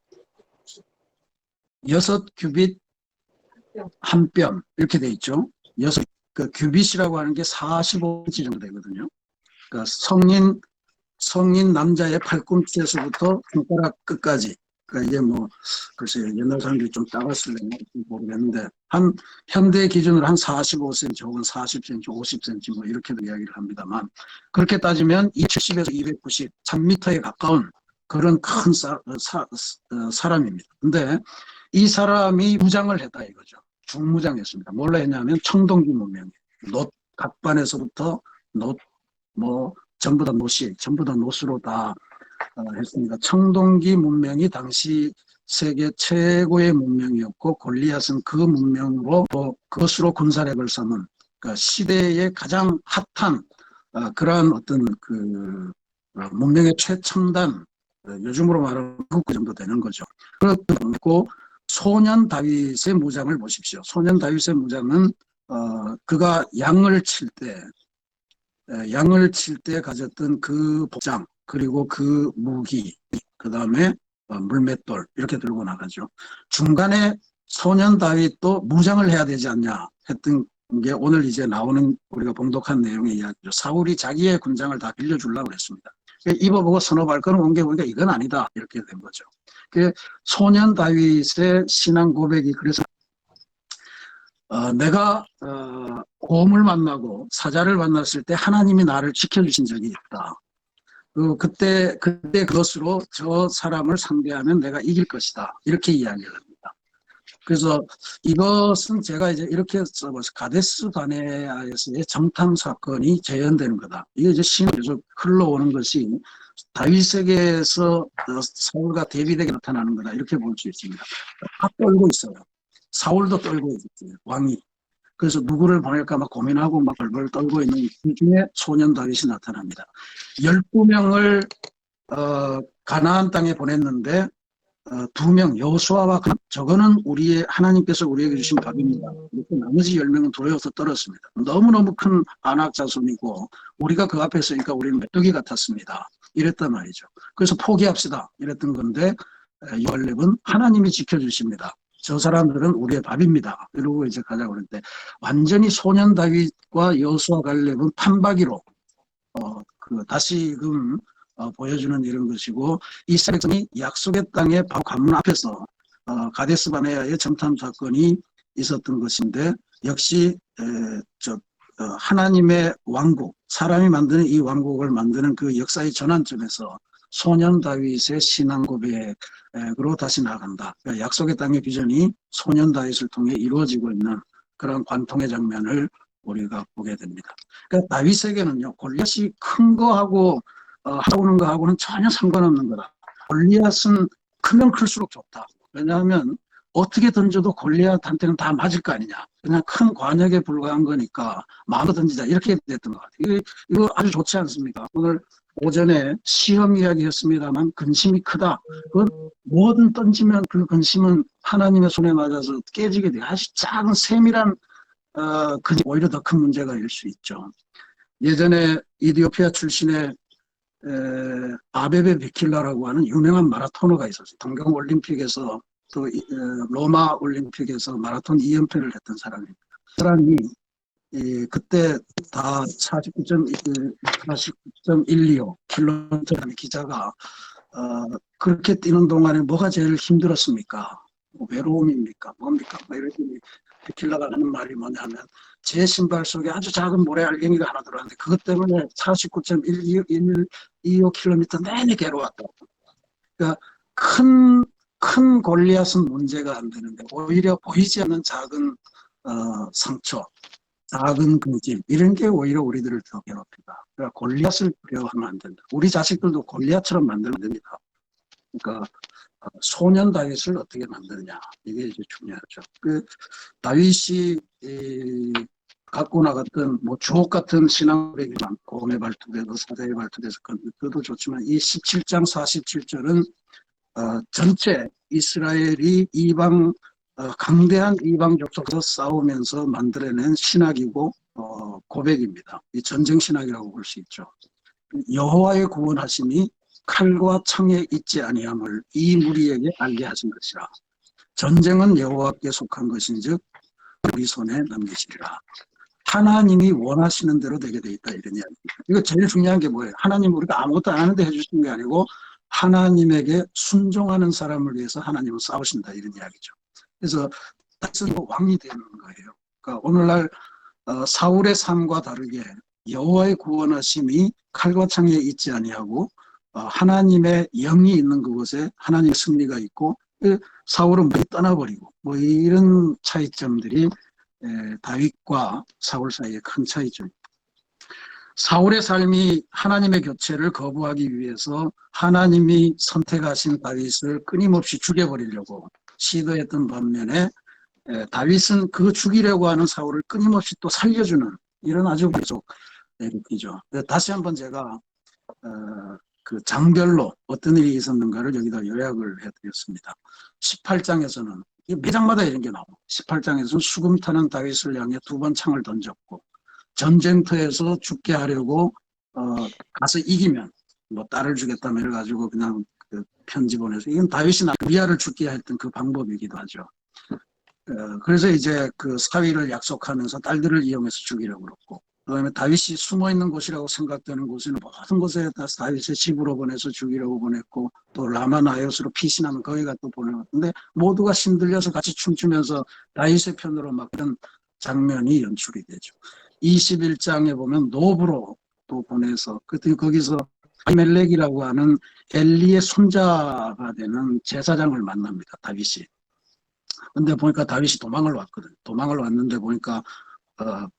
6규빗 한 뼘 이렇게 돼 있죠. 그 규빗이라고 하는 게 45cm 정도 되거든요. 그러니까 성인 남자의 팔꿈치에서부터 손가락 끝까지. 그러니까 이게 뭐 글쎄요 옛날 사람들이 좀 작았을래나 모르겠는데 한 현대 기준으로 한 45cm 혹은 40cm, 50cm 뭐 이렇게도 이야기를 합니다만 그렇게 따지면 270에서 290, 1000m에 가까운 그런 큰 사람입니다. 근데 이 사람이 무장을 했다 이거죠. 중무장했습니다. 뭘로 했냐면 청동기 문명이에요. 놋 각반에서부터 놋 뭐 전부 다 놋이 전부 다 놋으로 다 했습니다. 청동기 문명이 당시 세계 최고의 문명이었고 골리앗은 그 문명으로 그것으로 군사력을 삼은 그러니까 시대의 가장 핫한 그러한 어떤 그 문명의 최첨단 요즘으로 말하면 그 정도 되는 거죠. 그렇고 소년 다윗의 무장을 보십시오. 소년 다윗의 무장은 그가 양을 칠 때 가졌던 그 복장 그리고 그 무기 그 다음에 물맷돌 이렇게 들고 나가죠. 중간에 소년 다윗도 무장을 해야 되지 않냐 했던 게 오늘 이제 나오는 우리가 봉독한 내용의 이야기죠. 사울이 자기의 군장을 다 빌려주려고 했습니다. 입어보고 서너 발걸음 옮겨보니까 이건 아니다 이렇게 된 거죠. 소년 다윗의 신앙 고백이 그래서 내가 고음을 만나고 사자를 만났을 때 하나님이 나를 지켜주신 적이 있다. 그때 그것으로 저 사람을 상대하면 내가 이길 것이다. 이렇게 이야기를 합니다. 그래서 이것은 제가 이제 이렇게 써봐서 가데스 바네아에서의 정탐 사건이 재현되는 거다. 이게 이제 신이 계속 흘러오는 것이 다윗에게서 사울과 데비드에게 나타나는 거다. 이렇게 볼 수 있습니다. 다 떨고 있어요. 사울도 떨고 있어요. 왕이. 그래서 누구를 보낼까 막 고민하고 막 벌벌 떨고 있는 그 중에 소년 다윗이 나타납니다. 12명을 가나안 땅에 보냈는데 2명 여호수아와 저거는 하나님께서 우리에게 주신 밥입니다. 나머지 10명은 두려워서 떨었습니다. 너무너무 큰 안악 자손이고 우리가 그 앞에 서니까 우리는 메뚜기 같았습니다. 이랬단 말이죠. 그래서 포기합시다. 이랬던 건데 요엘렙은 하나님이 지켜주십니다. 저 사람들은 우리의 밥입니다. 이러고 이제 가자고 그랬는데 완전히 소년 다윗과 여호수아 갈렙은 판박이로 다시금 보여주는 이런 것이고 이스라엘 백성이 약속의 땅의 바로 관문 앞에서 가데스 바네아의 정탐 사건이 있었던 것인데 역시 하나님의 왕국, 사람이 만드는 이 왕국을 만드는 그 역사의 전환점에서 소년 다윗의 신앙 고백으로 다시 나간다. 그러니까 약속의 땅의 비전이 소년 다윗을 통해 이루어지고 있는 그런 관통의 장면을 우리가 보게 됩니다. 그러니까 다윗에게는요, 골리앗이 큰 거하고 싸우는 거하고는 전혀 상관없는 거다. 골리앗은 크면 클수록 좋다. 왜냐하면 어떻게 던져도 골리앗한테는 다 맞을 거 아니냐. 그냥 큰 관역에 불과한 거니까 마음껏 던지자 이렇게 됐던 것 같아요. 이거 아주 좋지 않습니까? 오늘 오전에 시험 이야기했습니다만 근심이 크다. 뭐든 던지면 그 근심은 하나님의 손에 맞아서 깨지게 돼요. 아주 작은 세밀한 근심 오히려 더 큰 문제가 일 수 있죠. 예전에 이디오피아 출신의 아베베 비킬라라고 하는 유명한 마라토너가 있었어요. 동경 올림픽에서 또 로마 올림픽에서 마라톤 2연패를 했던 사람입니다. 그 사람이 그때 다 49.125 킬로미터라는 기자가 그렇게 뛰는 동안에 뭐가 제일 힘들었습니까? 뭐 외로움입니까? 뭡니까? 뭐 이랬더니 비킬라가 하는 말이 뭐냐면 제 신발 속에 아주 작은 모래 알갱이가 하나 들어왔는데 그것 때문에 49.125km 내내 괴로웠다. 그러니까 큰 골리앗은 문제가 안 되는데 오히려 보이지 않는 작은 상처, 작은 금질 이런 게 오히려 우리들을 더 괴롭히다. 그러니까 골리앗을 두려워하면 안 된다. 우리 자식들도 골리앗처럼 만들면 됩니다. 그러니까 소년 다윗을 어떻게 만드느냐 이게 이제 중요하죠. 그 다윗이 갖고 나갔던 뭐 주옥 같은 신앙백이 많고 곰의 발톱에도 사자의 발톱에서 그것도 좋지만 이 17장 47절은 전체 이스라엘이 강대한 이방 족속과 싸우면서 만들어낸 신학이고 고백입니다. 이 전쟁 신학이라고 볼 수 있죠. 여호와의 구원하심이 칼과 창에 있지 아니함을 이 무리에게 알게 하신 것이라. 전쟁은 여호와께 속한 것인즉 우리 손에 넘기시리라. 하나님이 원하시는 대로 되게 돼 있다 이런 이야기입니다. 이거 제일 중요한 게 뭐예요? 하나님 우리가 아무것도 안 하는데 해주시는 게 아니고 하나님에게 순종하는 사람을 위해서 하나님은 싸우신다 이런 이야기죠. 그래서 다윗은 왕이 되는 거예요. 그러니까 오늘날 사울의 삶과 다르게 여호와의 구원하심이 칼과 창에 있지 아니하고 하나님의 영이 있는 그곳에 하나님의 승리가 있고 사울은 멀리 떠나버리고 뭐 이런 차이점들이 다윗과 사울 사이의 큰 차이점입니다. 사울의 삶이 하나님의 교체를 거부하기 위해서 하나님이 선택하신 다윗을 끊임없이 죽여버리려고 시도했던 반면에 다윗은 그 죽이려고 하는 사울을 끊임없이 또 살려주는 이런 아주 계속 느끼죠. 다시 한번 제가 그 장별로 어떤 일이 있었는가를 여기다 요약을 해드렸습니다. 18장에서는 매장마다 이런 게 나오고 18장에서는 수금 타는 다윗을 향해 2번 창을 던졌고 전쟁터에서 죽게 하려고 가서 이기면 뭐 딸을 주겠다며 이래가지고 그냥 그 편지 보내서 이건 다윗이 우리아를 죽게 했던 그 방법이기도 하죠. 그래서 이제 그 사위를 약속하면서 딸들을 이용해서 죽이려고 그랬고 그다음에 다윗이 숨어있는 곳이라고 생각되는 곳에는 모든 곳에 다 다윗의 집으로 보내서 죽이려고 보냈고 또 라마나이옷으로 피신하면 거기가 또 보내왔는데 모두가 신들려서 같이 춤추면서 다윗의 편으로 막 그런 장면이 연출이 되죠. 21장에 보면 노브로 또 보내서 그때 거기서 아히멜렉이라고 하는 엘리의 손자가 되는 제사장을 만납니다. 다윗이. 근데 보니까 다윗이 도망을 왔거든. 도망을 왔는데 보니까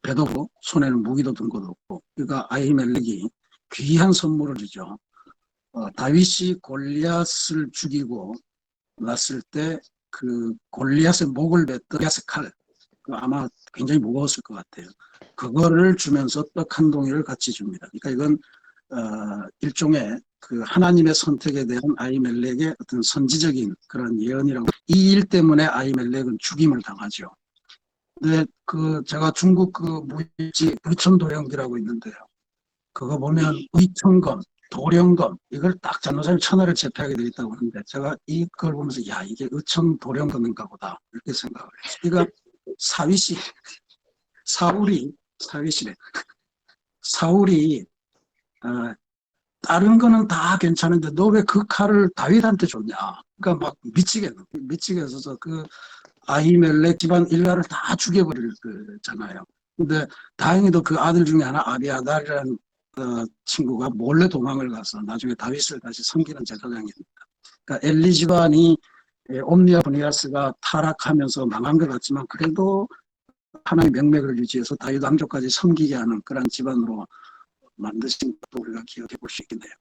배도 없고 손에는 무기도 든 것도 없고 그러니까 아히멜렉이 귀한 선물을 주죠. 다윗이 골리앗을 죽이고 났을 때 그 골리앗의 목을 뱉던 골리앗의 칼 아마 굉장히 무거웠을 것 같아요. 그거를 주면서 떡 한 동이를 같이 줍니다. 그러니까 이건 일종의 그 하나님의 선택에 대한 아히멜렉의 어떤 선지적인 그런 예언이라고. 이 일 때문에 아히멜렉은 죽임을 당하죠. 근데 그 제가 중국 그 무협지 의천도령기라고 있는데요. 그거 보면 의천검, 도령검 이걸 딱 장로사님 천하를 제패하게 되어 있다고 하는데 제가 이걸 보면서 야 이게 의천도령검인가 보다 이렇게 생각을 했어요. 그러니까 사울이 다른 거는 다 괜찮은데 너 왜 그 칼을 다윗한테 줬냐? 그러니까 막 미치겠어서 그 아히멜렉 집안 일가를 다 죽여버릴 거잖아요. 근데 다행히도 그 아들 중에 하나 아비아달이라는 친구가 몰래 도망을 가서 나중에 다윗을 다시 섬기는 제사장입니다. 그러니까 엘리 집안이 옴니와 브니아스가 타락하면서 망한 것 같지만 그래도 하나의 명맥을 유지해서 다윗 왕족까지 섬기게 하는 그런 집안으로 만드신 것도 우리가 기억해 볼 수 있겠네요.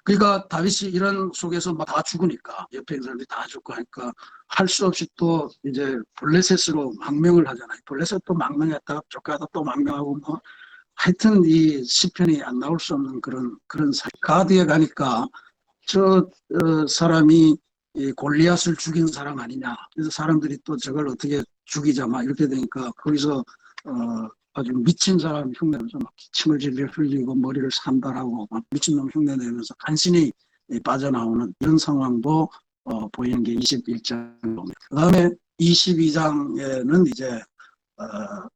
그러니까 다윗이 이런 속에서 막 다 죽으니까 옆에 있는 사람들이 다 죽고 하니까 할 수 없이 또 이제 블레셋으로 망명을 하잖아요. 블레셋 또 망명했다가 쫓겨나다 또 망명하고 뭐 하여튼 이 시편이 안 나올 수 없는 그런 사이. 가드에 가니까 저 사람이 이 골리앗을 죽인 사람 아니냐. 그래서 사람들이 또 저걸 어떻게 죽이자 막 이렇게 되니까 거기서 아주 미친 사람 흉내내면서 막 침을 질질 흘리고 머리를 산발하고 막 미친놈 흉내내면서 간신히 빠져나오는 이런 상황도 보이는 게 21장입니다. 그 다음에 22장에는 이제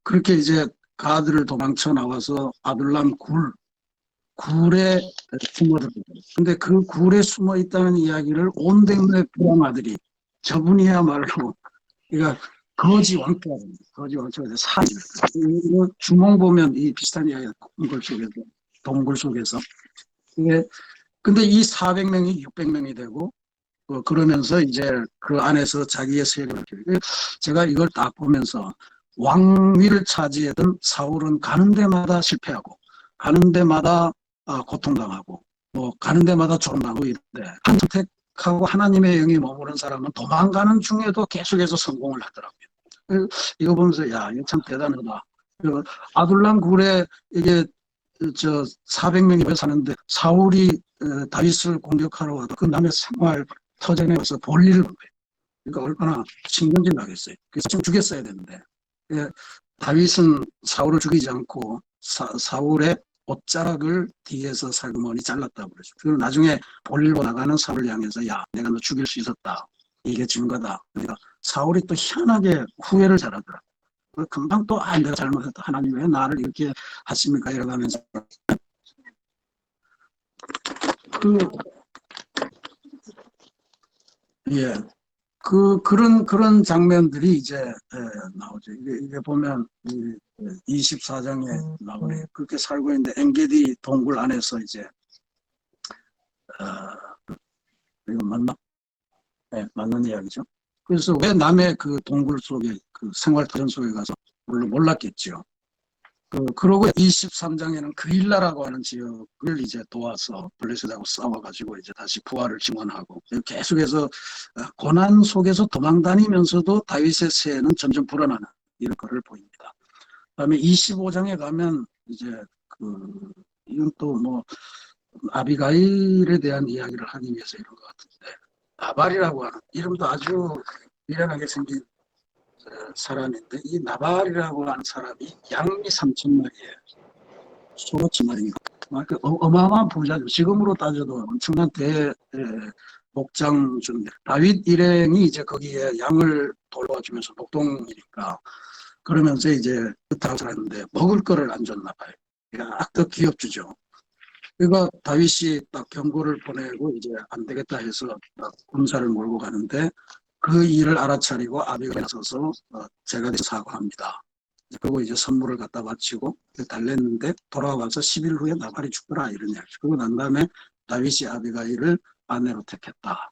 그렇게 이제 가드를 도망쳐 나와서 아둘람 굴에 숨어들고, 근데 그 굴에 숨어 있다는 이야기를 온 동네 부랑아들이, 저분이야말로 그러니까 거지 왕자가 됩니다. 거지 왕자가 돼서 사지. 주몽 보면 이 비슷한 이야기가 동굴 속에서. 근데 이 400명이 600명이 되고 그러면서 이제 그 안에서 자기의 세력을 키우고, 제가 이걸 딱 보면서 왕위를 차지했던 사울은 가는 데마다 실패하고 가는 데마다 고통당하고 뭐 가는 데마다 조롱당하고 이런데, 한 선택하고 하나님의 영이 머무는 사람은 도망가는 중에도 계속해서 성공을 하더라고요. 이거 보면서 야, 이거 참 대단하다. 아둘람 굴에 이게 400명이 사는데 사울이 다윗을 공격하러 와도 그 남의 생활 터전에 와서 볼 일을 본 거예요. 그러니까 얼마나 신경질 나겠어요. 그래서 좀 죽였어야 되는데, 다윗은 사울을 죽이지 않고 사울의 옷자락을 뒤에서 살그머니 잘랐다고 그러죠. 그리고 나중에 볼일보 나가는 사울을 향해서 야, 내가 너 죽일 수 있었다. 이게 증거다. 그러니까 사울이 또 희한하게 후회를 잘하더라. 금방 또 내가 잘못했다. 하나님 왜 나를 이렇게 하십니까? 이러면서 그런 장면들이 이제 나오죠. 이게 보면 24장에 나오네. 그렇게 살고 있는데 엔게디 동굴 안에서 이제 이거 맞나? 네, 맞는 이야기죠. 그래서 왜 남의 그 동굴 속에 그 생활터전 속에 가서 물론 몰랐겠죠. 그러고 23장에는 그일라라고 하는 지역을 이제 도와서 블레셋하고 싸워가지고 이제 다시 부활을 증언하고, 계속해서 고난 속에서 도망다니면서도 다윗의 세는 점점 불어나는 이런 거를 보입니다. 그다음에 25장에 가면 이제 이건 또 뭐 아비가일에 대한 이야기를 하기 위해서 이런 것 같은데, 나발이라고 하는 이름도 아주 미련하게 생긴 사람인데, 이 나발이라고 하는 사람이 양이 3,000마리예요. 소로 1,000마리인가. 어마어마한 부자죠. 지금으로 따져도 엄청난 목장 중 다윗 일행이 이제 거기에 양을 돌봐주면서 목동이니까 그러면서 이제 부탁을 하는데 먹을 거를 안 줬나 봐요. 더 기업주죠. 그러니까 다윗이 딱 경고를 보내고 이제 안 되겠다 해서 딱 군사를 몰고 가는데, 그 일을 알아차리고 아비가 나서서 제가 대해서 사과합니다. 그리고 이제 선물을 갖다 바치고 달랬는데 돌아와서 10일 후에 나발이 죽더라 이런 이야기. 그리고 난 다음에 다윗이 아비가일을 아내로 택했다.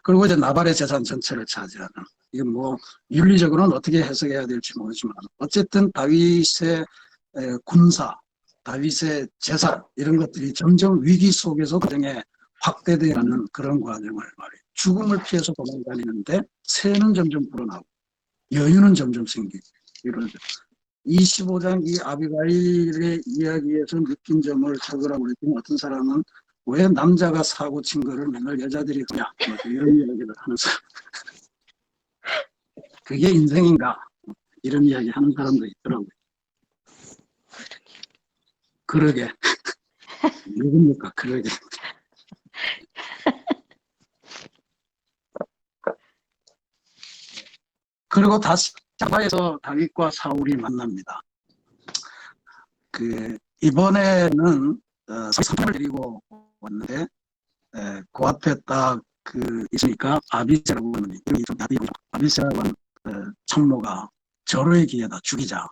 그리고 이제 나발의 재산 전체를 차지하는, 이게 뭐 윤리적으로는 어떻게 해석해야 될지 모르지만 어쨌든 다윗의 군사, 다윗의 재산 이런 것들이 점점 위기 속에서 과정에 확대되는 그런 과정을 말이에요. 죽음을 피해서 도망다니는데 새는 점점 불어나고 여유는 점점 생기고 이러죠. 25장 이 아비가일의 이야기에서 느낀 점을 적으라고 그랬더니 어떤 사람은 왜 남자가 사고 친 거를 맨날 여자들이 그냥 이런 이야기를 하는 사람. 그게 인생인가? 이런 이야기 하는 사람도 있더라고요. 그러게. 누굽니까? 그러게. 그리고 다시 자바에서 다윗과 사울이 만납니다. 이번에는 사람을 데리고 왔는데 그 앞에 딱 있으니까 아비세라고 하는 아비세라고 하는 참모가 절호의 기회다 죽이자.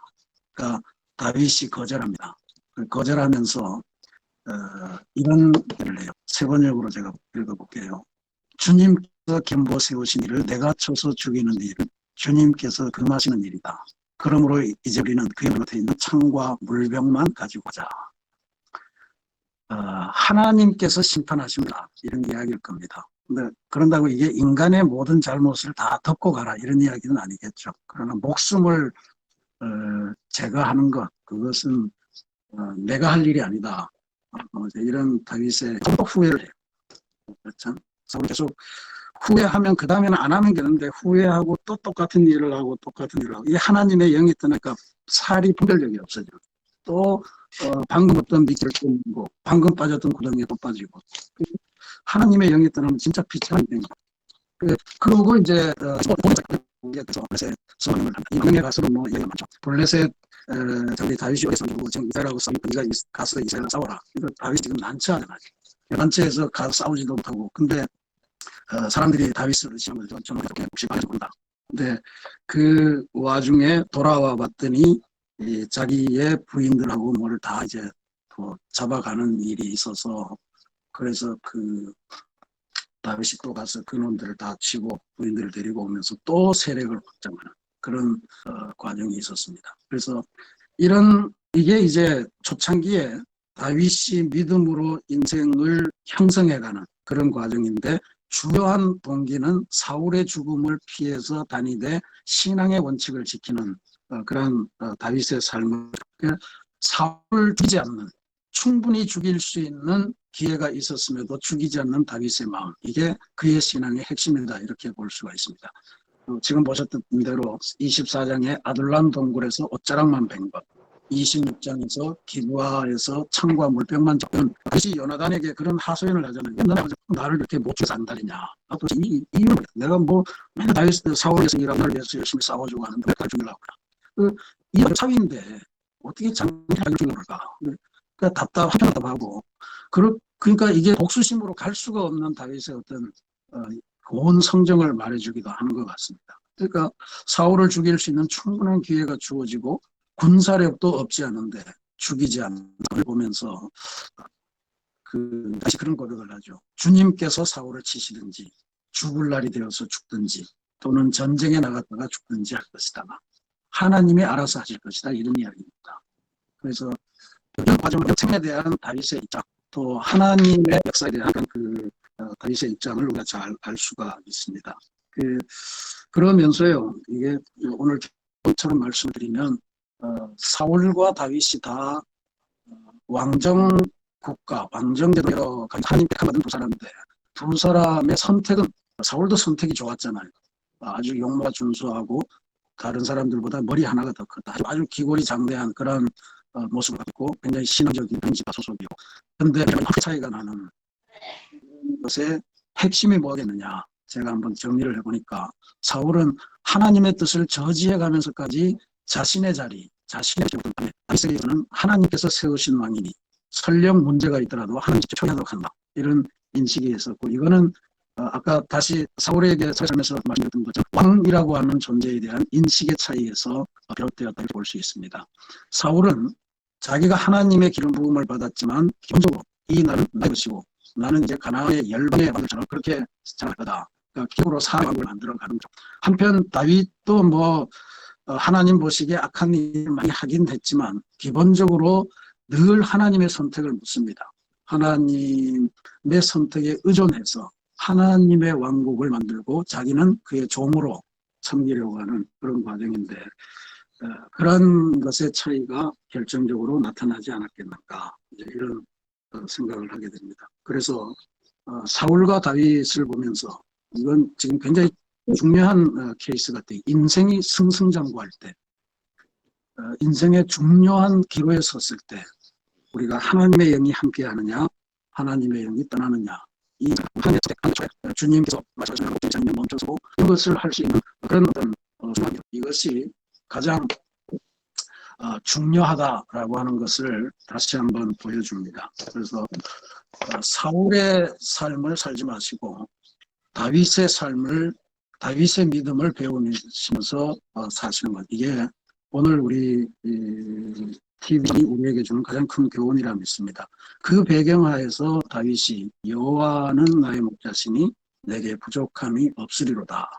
그러니까 다윗이 거절합니다. 거절하면서 이런 일을 해요. 세 번역으로 제가 읽어볼게요. 주님께서 견고 세우신 일을 내가 쳐서 죽이는 일은 주님께서 금하시는 일이다. 그러므로 이제 우리는 그의 곁에 있는 창과 물병만 가지고 가자. 하나님께서 심판하십니다. 이런 이야기일 겁니다. 근데 그런다고 이게 인간의 모든 잘못을 다 덮고 가라 이런 이야기는 아니겠죠. 그러나 목숨을 제거하는 것, 그것은 내가 할 일이 아니다. 이런 다윗의 후회를 해요. 그렇죠? 계속 후회하면 그 다음에는 안 하면 되는데 후회하고 또 똑같은 일을 하고 똑같은 일을 하고, 이게 하나님의 영이 떠나니까 살이 분별력이 없어져. 또 방금 어떤 미끼를 꽂고 방금 빠졌던 구덩이에 또 빠지고 하나님의 영이 떠나면 진짜 비참한 된 거예요. 그러고 이제 이 명에 가서는 뭐 얘기가 많죠. 블레셋 저기 다윗이 어디서 지금 이스라엘하고 싸우고 네가 가서 이스라엘 싸워라. 그래서 다윗이 지금 난처하잖아요. 난처해서 가서 싸우지도 못하고 근데 사람들이 다윗을 의심하면 저는 이렇게 혹시 봐준다. 근데 그 와중에 돌아와 봤더니 자기의 부인들하고 뭐를 다 이제 또 잡아가는 일이 있어서 그래서 그 다윗이 또 가서 그놈들을 다 치고 부인들을 데리고 오면서 또 세력을 확장하는 그런 과정이 있었습니다. 그래서 이게 이제 초창기에 다윗이 믿음으로 인생을 형성해가는 그런 과정인데 주요한 동기는 사울의 죽음을 피해서 다니되 신앙의 원칙을 지키는 그런 다윗의 삶을 사울을 죽이지 않는 충분히 죽일 수 있는 기회가 있었음에도 죽이지 않는 다윗의 마음 이게 그의 신앙의 핵심이다 이렇게 볼 수가 있습니다. 지금 보셨던 대로 24장에 아둘람 동굴에서 옷자락만 벤 것 26장에서 기부아에서 창과 물병만 잡은 다시 요나단에게 그런 하소연을 하잖아요. 나를 이렇게 못 죽여서 안달이냐. 이 이유는 내가 뭐 맨날 다윗 사울에서 일하고 나를 위해서 열심히 싸워주고 하는데 왜 나를 죽이려고 그래. 이 차위인데 어떻게 장기를 죽여볼까. 그러니까 답답하고 그러니까 이게 복수심으로 갈 수가 없는 다윗의 어떤 온 성정을 말해주기도 하는 것 같습니다. 그러니까 사울을 죽일 수 있는 충분한 기회가 주어지고 군사력도 없지 않은데 죽이지 않는 걸 보면서 다시 그런 고백을 하죠. 주님께서 사울을 치시든지 죽을 날이 되어서 죽든지 또는 전쟁에 나갔다가 죽든지 할 것이다. 하나님이 알아서 하실 것이다. 이런 이야기입니다. 그래서 그 과정을 생에 대한 다윗의 입장 또 하나님의 역사에 대한 그 다윗의 입장을 우리가 잘 알 수가 있습니다. 그러면서요 이게 오늘 처럼 말씀드리면 사울과 다윗이 다 왕정 국가, 왕정제도 여러 가지 하나님 택함받은 두 사람인데 두 사람의 선택은 사울도 선택이 좋았잖아요. 아주 용모가 준수하고 다른 사람들보다 머리 하나가 더 크다. 아주 기골이 장대한 그런 모습을 갖고 굉장히 신앙적인 지파 소속이고 그런데 차이가 나는 것의 핵심이 뭐겠느냐. 제가 한번 정리를 해보니까 사울은 하나님의 뜻을 저지해 가면서까지 자신의 자리, 자신의 기업을 다윗에게는 하나님께서 세우신 왕이니 설령 문제가 있더라도 하나님 직접 처리하도록 한다. 이런 인식이 있었고 이거는 아까 다시 사울에게 살면서 말씀드렸던 것처럼 왕이라고 하는 존재에 대한 인식의 차이에서 비롯되었다고 볼 수 있습니다. 사울은 자기가 하나님의 기름 부음을 받았지만 기본적으로 이 나는 나의 것이고 나는 이제 가나안의 열방의 왕처럼 그렇게 생각할 거다. 그러니까 기적으로 사람을 만들어가는 것. 한편 다윗도 뭐 하나님 보시기에 악한 일을 많이 하긴 했지만 기본적으로 늘 하나님의 선택을 묻습니다. 하나님의 선택에 의존해서 하나님의 왕국을 만들고 자기는 그의 종으로 섬기려고 하는 그런 과정인데 그런 것의 차이가 결정적으로 나타나지 않았겠는가 이런 생각을 하게 됩니다. 그래서 사울과 다윗을 보면서 이건 지금 굉장히 중요한 케이스 같아요. 인생이 승승장구할 때 인생의 중요한 기로에 섰을 때 우리가 하나님의 영이 함께 하느냐 하나님의 영이 떠나느냐 이 주님께서 말씀하시는 장면 멈춰서 이것을 할 수 있는 그런 어떤 이것이 가장 중요하다라고 하는 것을 다시 한번 보여줍니다. 그래서 사울의 삶을 살지 마시고 다윗의 믿음을 배우시면서 사시는 것. 이게 오늘 우리 TV 우리에게 주는 가장 큰 교훈이라 믿습니다. 그 배경하에서 다윗이 여호와는 나의 목자시니 내게 부족함이 없으리로다.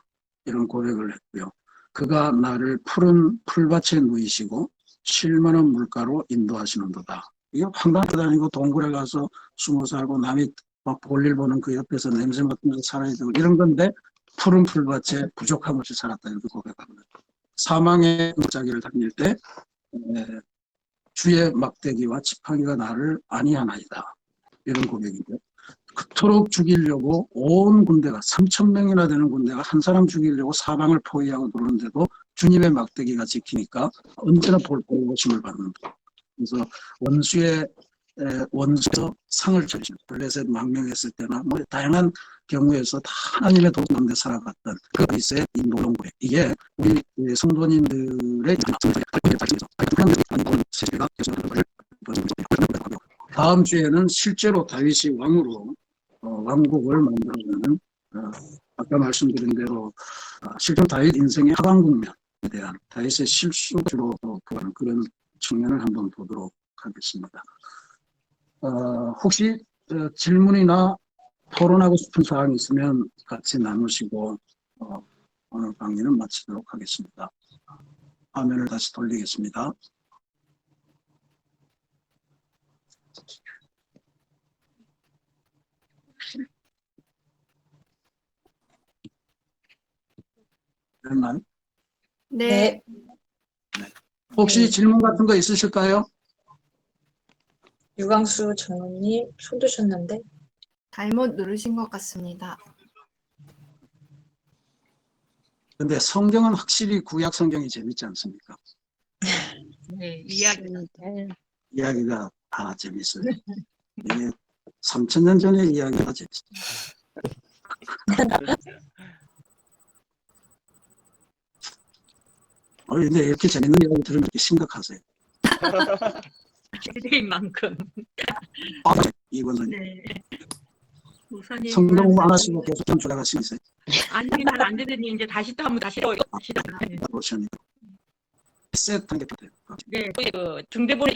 이런 고백을 했고요. 그가 나를 푸른 풀밭에 누이시고 쉴만한 물가로 인도하시는도다. 이게 황당하다 아니고 동굴에 가서 숨어 살고 남이 막 볼일 보는 그 옆에서 냄새 맡으면서 살아야 되고 이런 건데 푸른 풀밭에 부족함 없이 살았다 이렇게 고백합니다. 사망의 무자기를 다닐 때 주의 막대기와 지팡이가 나를 아니하나이다. 이런 고백인데 그토록 죽이려고 온 군대가 3,000명이나 되는 군대가 한 사람 죽이려고 사방을 포위하고 들어오는데도 주님의 막대기가 지키니까 언제나 보호심을 받는다. 그래서 원수에서 상을 주신 블레셋 망명했을 때나 뭐 다양한 경우에서 다 하나님의 도움 가운데 살아갔던 그 다윗의 이 노동부에 이게 우리 성도님들의 다음 주에는 실제로 다윗이 왕으로 왕국을 만들어가는 아까 말씀드린 대로 실제 다윗 인생의 하강 국면에 대한 다윗의 실수로 그런 측면을 한번 보도록 하겠습니다. 혹시 질문이나 토론하고 싶은 사항이 있으면 같이 나누시고 오늘 강의는 마치도록 하겠습니다. 화면을 다시 돌리겠습니다. 그러면 네. 혹시 질문 같은 거 있으실까요? 유광수 전원님 손 드셨는데. 잘못 누르신 것 같습니다. 근데 성경은 확실히 구약 성경이 재밌지 않습니까? 네, 이야기가 다 재밌어요. 이게 3,000년 전의 이야기가 재밌어요. 근데 이렇게 재밌는 이야기 들으면 이렇게 심각하세요. 세대인 만큼. 이거는 네. 우선이 성공 안 하시고 계속 좀 돌아가시면서 아니 잘안 되더니 이제 다시 또 한번 다시 또 보시니까 세트한 게 돼요. 네, 그 중대본에